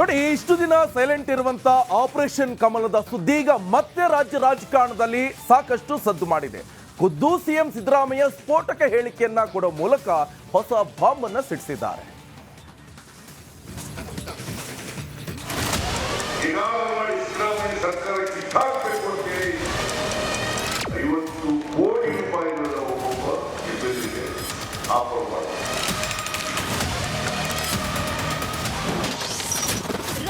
ನೋಡಿ, ಇಷ್ಟು ದಿನ ಸೈಲೆಂಟ್ ಇರುವಂತ ಆಪರೇಷನ್ ಕಮಲದ ಸುದ್ದೀಗ ಮತ್ತೆ ರಾಜ್ಯ ರಾಜಕಾರಣದಲ್ಲಿ ಸಾಕಷ್ಟು ಸದ್ದು ಮಾಡಿದೆ. ಖುದ್ದು ಸಿಎಂ ಸಿದ್ದರಾಮಯ್ಯ ಸ್ಫೋಟಕ ಹೇಳಿಕೆಯನ್ನ ಕೊಡೋ ಮೂಲಕ ಹೊಸ ಬಾಂಬ್ ಅನ್ನು ಸಿಡಿಸಿದ್ದಾರೆ.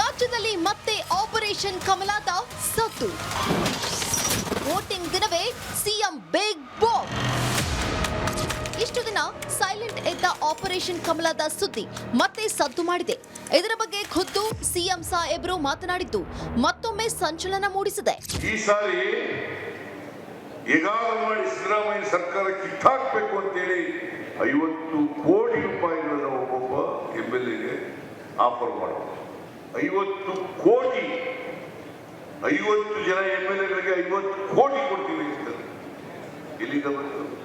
ರಾಜ್ಯದಲ್ಲಿ ಮತ್ತೆ ಆಪರೇಷನ್ ಕಮಲದ ಸದ್ದು. ವೋಟಿಂಗ್ ದಿನವೇ ಸಿಎಂ ಬಿಗ್ ಬಾಂಬ್. ಇಷ್ಟು ದಿನ ಸೈಲೆಂಟ್ ಇದ್ದ ಆಪರೇಷನ್ ಕಮಲದ ಸುದ್ದಿ ಮತ್ತೆ ಸದ್ದು ಮಾಡಿದೆ. ಇದರ ಬಗ್ಗೆ ಖುದ್ದು ಸಿಎಂ ಸಾಹೇಬ್ರು ಮಾತನಾಡಿದ್ದು ಮತ್ತೊಮ್ಮೆ ಸಂಚಲನ ಮೂಡಿಸಿದೆ. ಈ ಸಾರಿ ಮಾಡಿ ಸಿದ್ದರಾಮಯ್ಯ ಸರ್ಕಾರ ಕಿತ್ತಾಕಬೇಕು ಅಂತೇಳಿ 50 ಕೋಟಿ ರೂಪಾಯಿಗಳನ್ನ ಒಬ್ಬೊಬ್ಬ MLAಗೆ ಆಫರ್ ಮಾಡೋದು. 50 ಕೋಟಿ, 50 ಜನ MLAಗಳಿಗೆ 50 ಕೋಟಿ ಕೊಡ್ತೀವಿ ಅಂತ. ಎಲ್ಲಿಂದ ಬರ್ತದೆ?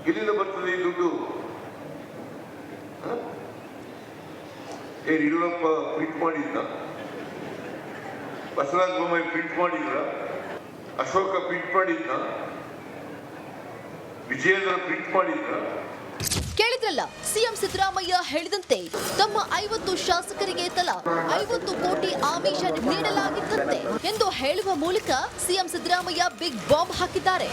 ಎಲ್ಲಿಂದ ಬರ್ತದೆ ಈ ದುಡ್ಡು? ಯಡಿಯೂರಪ್ಪ ಪ್ರಿಂಟ್ ಮಾಡಿದ್ದ, ಬಸವರಾಜ ಬೊಮ್ಮಾಯಿ ಪ್ರಿಂಟ್ ಮಾಡಿದ್ರ, ಅಶೋಕ ಪ್ರಿಂಟ್ ಮಾಡಿದ್ದ, ವಿಜಯೇಂದ್ರ ಪ್ರಿಂಟ್ ಮಾಡಿದ್ರ? ಕೇಳಿದ್ರಲ್ಲ, ಸಿಎಂ ಸಿದ್ದರಾಮಯ್ಯ ಹೇಳಿದಂತೆ ತಮ್ಮ 50 ಶಾಸಕರಿಗೆ ತಲಾ 50 ಕೋಟಿ ಆಮಿಷ ನೀಡಲಾಗಿತ್ತಂತೆ ಎಂದು ಹೇಳುವ ಮೂಲಕ ಸಿಎಂ ಸಿದ್ದರಾಮಯ್ಯ ಬಿಗ್ ಬಾಂಬ್ ಹಾಕಿದ್ದಾರೆ.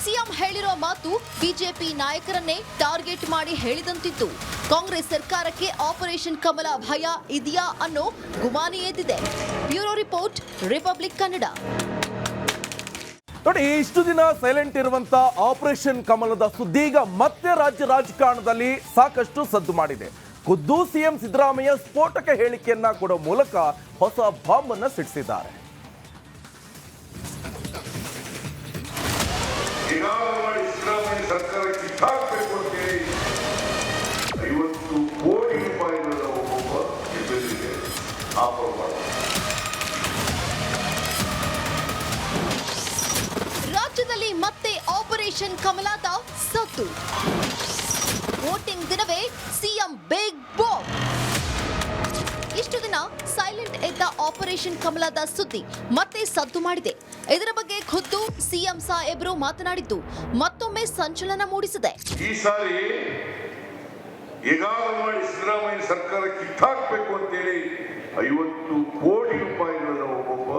ಸಿಎಂ ಹೇಳಿರೋ ಮಾತು ಬಿಜೆಪಿ ನಾಯಕರನ್ನೇ ಟಾರ್ಗೆಟ್ ಮಾಡಿ ಹೇಳಿದಂತಿದ್ದು. ಕಾಂಗ್ರೆಸ್ ಸರ್ಕಾರಕ್ಕೆ ಆಪರೇಷನ್ ಕಮಲ ಭಯ ಇದೆಯಾ ಅನ್ನೋ ಗುಮಾನಿ ಎದ್ದಿದೆ. Bureau report, Republic Kannada. ನೋಡಿ, ಇಷ್ಟು ದಿನ ಸೈಲೆಂಟ್ ಇರುವಂತ ಆಪರೇಷನ್ ಕಮಲದ ಸುದ್ದೀಗ ಮತ್ತೆ ರಾಜ್ಯ ರಾಜಕಾರಣದಲ್ಲಿ ಸಾಕಷ್ಟು ಸದ್ದು ಮಾಡಿದೆ. ಖುದ್ದು ಸಿಎಂ ಸಿದ್ದರಾಮಯ್ಯ ಸ್ಫೋಟಕ ಹೇಳಿಕೆಯನ್ನ ಕೊಡೋ ಮೂಲಕ ಹೊಸ ಬಾಂಬ್ ಅನ್ನು ಸಿಡಿಸಿದ್ದಾರೆ. ಸಿದ್ದರಾಮಯ್ಯ ಸರ್ಕಾರ ಕಿತ್ತಾಕಬೇಕು ಅಂತೇಳಿ 50 ಕೋಟಿ ರೂಪಾಯಿಗಳನ್ನ ಒಬ್ಬೊಬ್ಬ MLAಗೆ ಆಫರ್ ಮಾಡೋದು. ರಾಜ್ಯದಲ್ಲಿ ಮತ್ತೆ ಆಪರೇಷನ್ ಕಮಲದ ಸದ್ದು. ವೋಟಿಂಗ್ ದಿನವೇ ಸಿಎಂ ಬಿಗ್ ಬಾಂಬ್. ಇಷ್ಟು ದಿನ ಸೈಲೆಂಟ್ ಇದ್ದ ಆಪರೇಷನ್ ಕಮಲದ ಸುದ್ದಿ ಮತ್ತೆ ಸದ್ದು ಮಾಡಿದೆ. ಇದರ ಬಗ್ಗೆ ಖುದ್ದು ಸಿಎಂ ಸಾಹೇಬ್ರು ಮಾತನಾಡಿದ್ದು ಮತ್ತೊಮ್ಮೆ ಸಂಚಲನ ಮೂಡಿಸಿದೆ. ಈ ಸಾರಿ ಮಾಡಿ ಸಿದ್ದರಾಮಯ್ಯ ಸರ್ಕಾರ ಕಿತ್ತಾಕಬೇಕು ಅಂತೇಳಿ 50 ಕೋಟಿ ರೂಪಾಯಿಗಳನ್ನ ಒಬ್ಬೊಬ್ಬ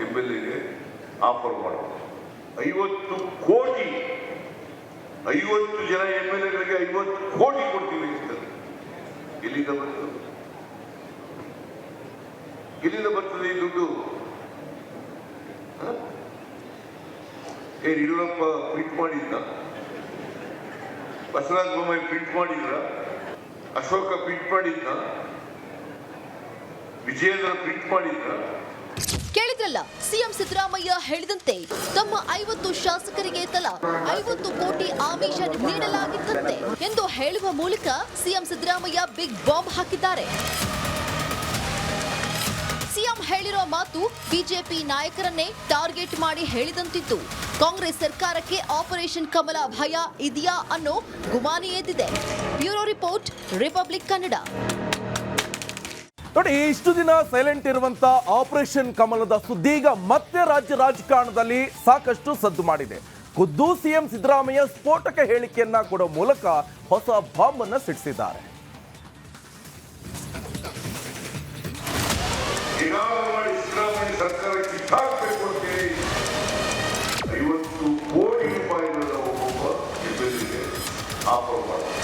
MLAಗೆ ಆಫರ್ ಮಾಡೋದು. 50 ಕೋಟಿ, 50 ಜನ MLAಗಳಿಗೆ 50 ಕೋಟಿ ಕೊಡ್ತೀವಿ ಅಂತ. ಎಲ್ಲಿಂದ ಬರ್ತದೆ? ಎಲ್ಲಿಂದ ಬರ್ತದೆ ಈ ದುಡ್ಡು? ಯಡಿಯೂರಪ್ಪ ಪ್ರಿಂಟ್ ಮಾಡಿದ್ದ, ಬಸವರಾಜ ಬೊಮ್ಮಾಯಿ ಪ್ರಿಂಟ್ ಮಾಡಿದ್ರ, ಅಶೋಕ ಪ್ರಿಂಟ್ ಮಾಡಿದ್ದ, ವಿಜಯೇಂದ್ರ ಪ್ರಿಂಟ್ ಮಾಡಿದ್ರ? ಕೇಳಿದ್ರಲ್ಲ, ಸಿಎಂ ಸಿದ್ದರಾಮಯ್ಯ ಹೇಳಿದಂತೆ ತಮ್ಮ 50 ಶಾಸಕರಿಗೆ ತಲಾ 50 ಕೋಟಿ ಆಮಿಷ ನೀಡಲಾಗಿತ್ತಂತೆ ಎಂದು ಹೇಳುವ ಮೂಲಕ ಸಿಎಂ ಸಿದ್ದರಾಮಯ್ಯ ಬಿಗ್ ಬಾಂಬ್ ಹಾಕಿದ್ದಾರೆ. ಸಿಎಂ ಹೇಳಿರೋ ಮಾತು ಬಿಜೆಪಿ ನಾಯಕರನ್ನೇ ಟಾರ್ಗೆಟ್ ಮಾಡಿ ಹೇಳಿದಂತಿದ್ದು. ಕಾಂಗ್ರೆಸ್ ಸರ್ಕಾರಕ್ಕೆ ಆಪರೇಷನ್ ಕಮಲ ಭಯ ಇದೆಯಾ ಅನ್ನೋ ಗುಮಾನಿ ಎದ್ದಿದೆ. Bureau report, Republic Kannada. ನೋಡಿ, ಇಷ್ಟು ದಿನ ಸೈಲೆಂಟ್ ಇರುವಂತ ಆಪರೇಷನ್ ಕಮಲದ ಸುದ್ದೀಗ ಮತ್ತೆ ರಾಜ್ಯ ರಾಜಕಾರಣದಲ್ಲಿ ಸಾಕಷ್ಟು ಸದ್ದು ಮಾಡಿದೆ. ಖುದ್ದು ಸಿಎಂ ಸಿದ್ದರಾಮಯ್ಯ ಸ್ಫೋಟಕ ಹೇಳಿಕೆಯನ್ನ ಕೊಡೋ ಮೂಲಕ ಹೊಸ ಬಾಂಬ್ ಅನ್ನು ಸಿಡಿಸಿದ್ದಾರೆ. ಸಿದ್ದರಾಮಯ್ಯ ಸರ್ಕಾರ ಕಿತ್ತಾಕಬೇಕು ಅಂತೇಳಿ 50 ಕೋಟಿ ರೂಪಾಯಿಗಳನ್ನ ಒಬ್ಬೊಬ್ಬ MLAಗೆ ಆಫರ್ ಮಾಡೋದು.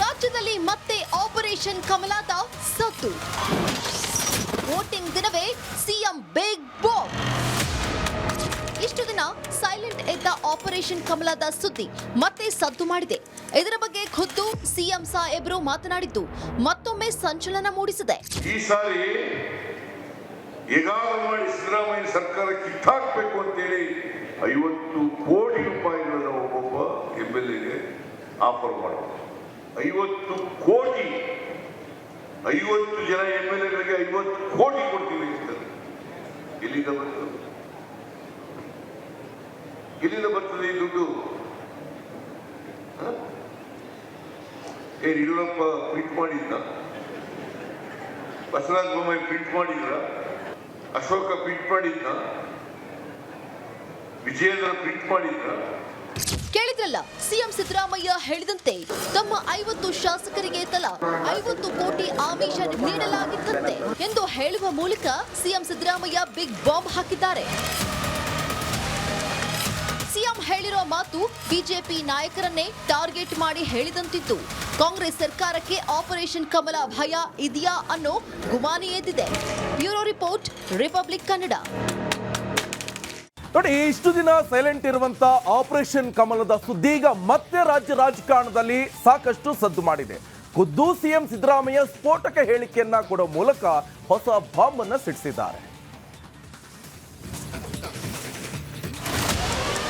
ರಾಜ್ಯದಲ್ಲಿ ಮತ್ತೆ ಆಪರೇಷನ್ ಕಮಲದ ಸದ್ದು. ವೋಟಿಂಗ್ ದಿನವೇ ಸಿಎಂ ಬಿಗ್ ಬಾಂಬ್. ಇಷ್ಟು ದಿನ ಸೈಲೆಂಟ್ ಇದ್ದ ಆಪರೇಷನ್ ಕಮಲದ ಸುದ್ದಿ ಮತ್ತೆ ಸದ್ದು ಮಾಡಿದೆ. ಇದರ ಬಗ್ಗೆ ಖುದ್ದು ಸಿಎಂ ಸಾಹೇಬ್ರು ಮಾತನಾಡಿದ್ದು ಮತ್ತೊಮ್ಮೆ ಸಂಚಲನ ಮೂಡಿಸಿದೆ. ಈ ಸಾರಿ ಮಾಡಿ ಸಿದ್ದರಾಮಯ್ಯ ಸರ್ಕಾರ ಕಿತ್ತಾಕಬೇಕು ಅಂತೇಳಿ 50 ಕೋಟಿ ರೂಪಾಯಿಗಳನ್ನ ಒಬ್ಬೊಬ್ಬ MLAಗೆ ಆಫರ್ ಮಾಡೋದು. 50 ಕೋಟಿ, 50 ಜನ MLAಗಳಿಗೆ 50 ಕೋಟಿ ಕೊಡ್ತೀವಿ ಅಂತ. ಎಲ್ಲಿಂದ ಬರ್ತದೆ? ಎಲ್ಲಿಂದ ಬರ್ತದೆ ಈ ದುಡ್ಡು? ಯಡಿಯೂರಪ್ಪ ಪ್ರಿಂಟ್ ಮಾಡಿದ್ನ, ಬಸವರಾಜ ಬೊಮ್ಮಾಯಿ ಪ್ರಿಂಟ್ ಮಾಡಿದ್ರ, ಅಶೋಕ ಪ್ರಿಂಟ್ ಮಾಡಿದ್ನ, ವಿಜಯೇಂದ್ರ ಪ್ರಿಂಟ್ ಮಾಡಿದ್ರ. ಕೇಳಿದ್ರಲ್ಲ, ಸಿಎಂ ಸಿದ್ದರಾಮಯ್ಯ ಹೇಳಿದಂತೆ ತಮ್ಮ 50 ಶಾಸಕರಿಗೆ ತಲಾ 50 ಕೋಟಿ ಆಮಿಷ ನೀಡಲಾಗಿತ್ತಂತೆ ಎಂದು ಹೇಳುವ ಮೂಲಕ ಸಿಎಂ ಸಿದ್ದರಾಮಯ್ಯ ಬಿಗ್ ಬಾಂಬ್ ಹಾಕಿದ್ದಾರೆ. ಸಿಎಂ ಹೇಳಿರೋ ಮಾತು ಬಿಜೆಪಿ ನಾಯಕರನ್ನೇ ಟಾರ್ಗೆಟ್ ಮಾಡಿ ಹೇಳಿದಂತಿತ್ತು. ಕಾಂಗ್ರೆಸ್ ಸರ್ಕಾರಕ್ಕೆ ಆಪರೇಷನ್ ಕಮಲ ಭಯ ಇದೆಯಾ ಅನ್ನೋ ಗುಮಾನಿ ಎದ್ದಿದೆ. Bureau report, Republic Kannada. ನೋಡಿ, ಇಷ್ಟು ದಿನ ಸೈಲೆಂಟ್ ಇರುವಂತ ಆಪರೇಷನ್ ಕಮಲದ ಸುದ್ದೀಗ ಮತ್ತೆ ರಾಜ್ಯ ರಾಜಕಾರಣದಲ್ಲಿ ಸಾಕಷ್ಟು ಸದ್ದು ಮಾಡಿದೆ. ಖುದ್ದು ಸಿಎಂ ಸಿದ್ದರಾಮಯ್ಯ ಸ್ಫೋಟಕ ಹೇಳಿಕೆಯನ್ನ ಕೊಡೋ ಮೂಲಕ ಹೊಸ ಬಾಂಬ್ ಅನ್ನ ಸಿಡಿಸಿದ್ದಾರೆ.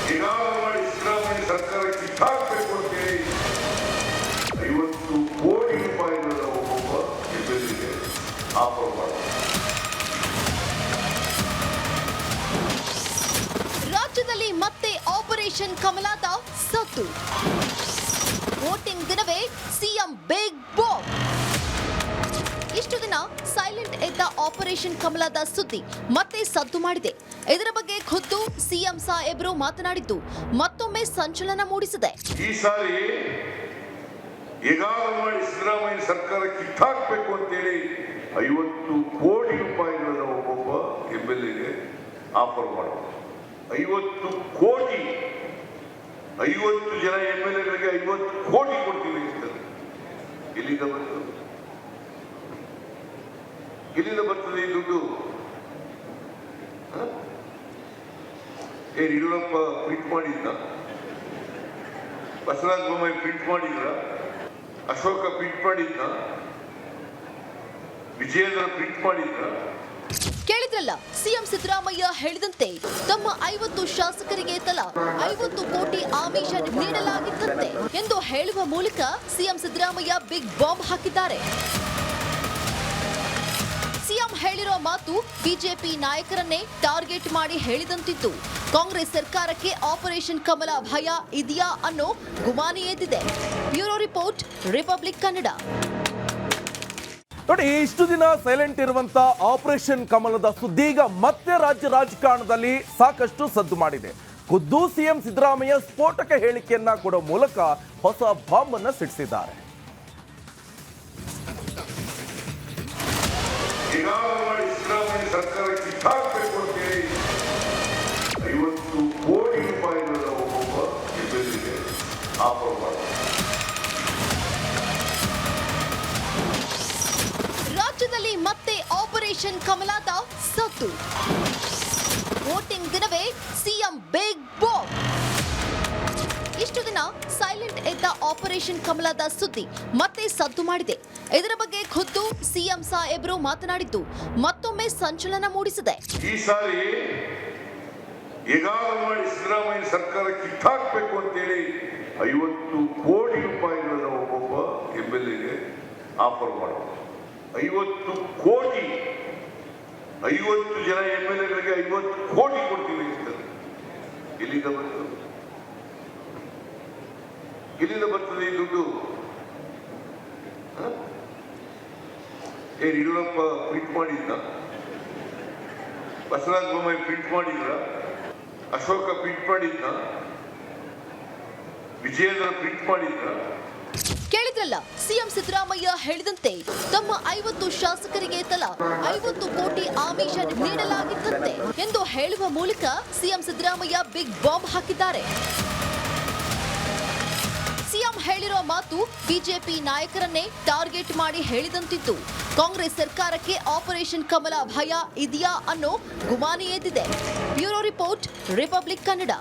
ಸಿದ್ದರಾಮಯ್ಯ ಸರ್ಕಾರ ಕಿತ್ತಾಕಬೇಕು ಅಂತೇಳಿ 50 ಕೋಟಿ ರೂಪಾಯಿಗಳ ಒಬ್ಬೊಬ್ಬ ಎಮ್ಮೆಲ್ಎಗೆ ಆಫರ್ ಮಾಡಿದ್ದಾರೆ. ರಾಜ್ಯದಲ್ಲಿ ಮತ್ತೆ ಆಪರೇಷನ್ ಕಮಲದ ಸದ್ದು. ವೋಟಿಂಗ್ ದಿನವೇ ಸಿಎಂ ಬಿಗ್ ಬಾಂಬ್. ಇಷ್ಟು ದಿನ ಸೈಲೆಂಟ್ ಇದ್ದ ಆಪರೇಷನ್ ಕಮಲದ ಸುದ್ದಿ ಮತ್ತೆ ಸದ್ದು ಮಾಡಿದೆ. ಇದರ ಬಗ್ಗೆ ಖುದ್ದು ಸಿಎಂ ಸಾಹೇಬ್ರು ಮಾತನಾಡಿದ್ದು ಮತ್ತೊಮ್ಮೆ ಸಂಚಲನ ಮೂಡಿಸಿದೆ. ಈ ಸಾರಿ ಹೇಗಾದರೂ ಮಾಡಿ ಸಿದ್ದರಾಮಯ್ಯ ಸರ್ಕಾರ ಕಿತ್ತಾಕಬೇಕು ಅಂತೇಳಿ 50 ಕೋಟಿ ರೂಪಾಯಿಗಳ ಒಬ್ಬೊಬ್ಬ ಎಮ್ಮೆಲ್ಎಗೆ ಆಫರ್ ಮಾಡಿದ್ದಾರೆ. 50 ಕೋಟಿ, 50 ಜನ ಎಮ್ಮೆಲ್ಎಗಳಿಗೆ 50 ಕೋಟಿ ಕೊಡ್ತೀವಿ ಅಂತಾರೆ. ಎಲ್ಲಿಂದ ಬರ್ತದೆ? ಎಲ್ಲಿಂದ ಬರ್ತದೆ ಈ ದುಡ್ಡು? ಯಡಿಯೂರಪ್ಪ ಪ್ರಿಂಟ್ ಮಾಡಿದ್ನ, ಬಸವರಾಜ ಬೊಮ್ಮಾಯಿ ಪ್ರಿಂಟ್ ಮಾಡಿದ್ರ, ಅಶೋಕ ಪ್ರಿಂಟ್ ಮಾಡಿದ್ನ, ವಿಜಯೇಂದ್ರ ಪ್ರಿಂಟ್ ಮಾಡಿದ್ರ. ಕೇಳಿದ್ರಲ್ಲ, ಸಿಎಂ ಸಿದ್ದರಾಮಯ್ಯ ಹೇಳಿದಂತೆ ತಮ್ಮ 50 ಶಾಸಕರಿಗೆ ತಲಾ 50 ಕೋಟಿ ಆಮಿಷ ನೀಡಲಾಗಿತ್ತಂತೆ ಎಂದು ಹೇಳುವ ಮೂಲಕ ಸಿಎಂ ಸಿದ್ದರಾಮಯ್ಯ ಬಿಗ್ ಬಾಂಬ್ ಹಾಕಿದ್ದಾರೆ. ಸಿಎಂ ಹೇಳಿರೋ ಮಾತು ಬಿಜೆಪಿ ನಾಯಕರನ್ನೇ ಟಾರ್ಗೆಟ್ ಮಾಡಿ ಹೇಳಿದಂತಿತ್ತು. ಕಾಂಗ್ರೆಸ್ ಸರ್ಕಾರಕ್ಕೆ ಆಪರೇಷನ್ ಕಮಲ ಭಯ ಇದೆಯಾ ಅನ್ನೋ ಗುಮಾನಿ ಎದ್ದಿದೆ. Bureau report, Republic Kannada. ನೋಡಿ, ಇಷ್ಟು ದಿನ ಸೈಲೆಂಟ್ ಇರುವಂತ ಆಪರೇಷನ್ ಕಮಲದ ಸುದ್ದೀಗ ಮತ್ತೆ ರಾಜ್ಯ ರಾಜಕಾರಣದಲ್ಲಿ ಸಾಕಷ್ಟು ಸದ್ದು ಮಾಡಿದೆ. ಖುದ್ದು ಸಿಎಂ ಸಿದ್ದರಾಮಯ್ಯ ಸ್ಫೋಟಕ ಹೇಳಿಕೆಯನ್ನ ಕೊಡೋ ಮೂಲಕ ಹೊಸ ಬಾಂಬ್ ಅನ್ನ ಸಿಡಿಸಿದ್ದಾರೆ. ಹೇಗಾದರೂ ಮಾಡಿ ಸಿದ್ದರಾಮಯ್ಯ ಸರ್ಕಾರ ಕಿತ್ತಾಕಬೇಕು ಅಂತೇಳಿ 50 ಕೋಟಿ ರೂಪಾಯಿಗಳ ಒಬ್ಬೊಬ್ಬ ಎಮ್ಮೆಲ್ಎಗೆ ಆಫರ್ ಮಾಡಿದ್ದಾರೆ. ರಾಜ್ಯದಲ್ಲಿ ಮತ್ತೆ ಆಪರೇಷನ್ ಕಮಲದ ಸದ್ದು. ವೋಟಿಂಗ್ ದಿನವೇ ಸಿಎಂ ಬಿಗ್ ಬಾಂಬ್. ಇಷ್ಟು ದಿನ ಸೈಲೆಂಟ್ ಇದ್ದ ಆಪರೇಷನ್ ಕಮಲದ ಸುದ್ದಿ ಮತ್ತೆ ಸದ್ದು ಮಾಡಿದೆ. ಇದರ ಬಗ್ಗೆ ಖುದ್ದು ಸಿಎಂ ಸಾಹೇಬ್ರು ಮಾತನಾಡಿದ್ದು ಮತ್ತೊಮ್ಮೆ ಸಂಚಲನ ಮೂಡಿಸಿದೆ. ಈ ಸಾರಿ ಹೇಗಾದರೂ ಮಾಡಿ ಸಿದ್ದರಾಮಯ್ಯ ಸರ್ಕಾರ ಕಿತ್ತಾಕಬೇಕು ಅಂತೇಳಿ 50 ಕೋಟಿ ರೂಪಾಯಿಗಳ ಒಬ್ಬೊಬ್ಬ ಎಮ್ಮೆಲ್ಎಗೆ ಆಫರ್ ಮಾಡಿದ್ದಾರೆ. 50 ಕೋಟಿ, 50 ಜನ ಎಮ್ಮೆಲ್ಎಗಳಿಗೆ 50 ಕೋಟಿ ಕೊಡ್ತೀವಿ ಅಂತಾರೆ. ಎಲ್ಲಿಂದ ಬರ್ತದೆ? ಎಲ್ಲಿಂದ ಬರ್ತದೆ ಈ ದುಡ್ಡು? ಯಡಿಯೂರಪ್ಪ ಪ್ರಿಂಟ್ ಮಾಡಿದ್ನ, ಬಸವರಾಜ ಬೊಮ್ಮಾಯಿ ಪ್ರಿಂಟ್ ಮಾಡಿದ್ರ, ಅಶೋಕ ಪ್ರಿಂಟ್ ಮಾಡಿದ್ನ, ವಿಜಯೇಂದ್ರ ಪ್ರಿಂಟ್ ಮಾಡಿದ್ರ. ಕೇಳಿದ್ರಲ್ಲ, ಸಿಎಂ ಸಿದ್ದರಾಮಯ್ಯ ಹೇಳಿದಂತೆ ತಮ್ಮ 50 ಶಾಸಕರಿಗೆ ತಲಾ 50 ಕೋಟಿ ಆಮಿಷ ನೀಡಲಾಗಿತ್ತಂತೆ ಎಂದು ಹೇಳುವ ಮೂಲಕ ಸಿಎಂ ಸಿದ್ದರಾಮಯ್ಯ ಬಿಗ್ ಬಾಂಬ್ ಹಾಕಿದ್ದಾರೆ. ಸಿಎಂ ಹೇಳಿರೋ ಮಾತು ಬಿಜೆಪಿ ನಾಯಕರನ್ನೇ ಟಾರ್ಗೆಟ್ ಮಾಡಿ ಹೇಳಿದಂತಿತ್ತು. ಕಾಂಗ್ರೆಸ್ ಸರ್ಕಾರಕ್ಕೆ ಆಪರೇಷನ್ ಕಮಲ ಭಯ ಇದೆಯಾ ಅನ್ನೋ ಗುಮಾನಿ ಎದ್ದಿದೆ. Bureau report, Republic Kannada.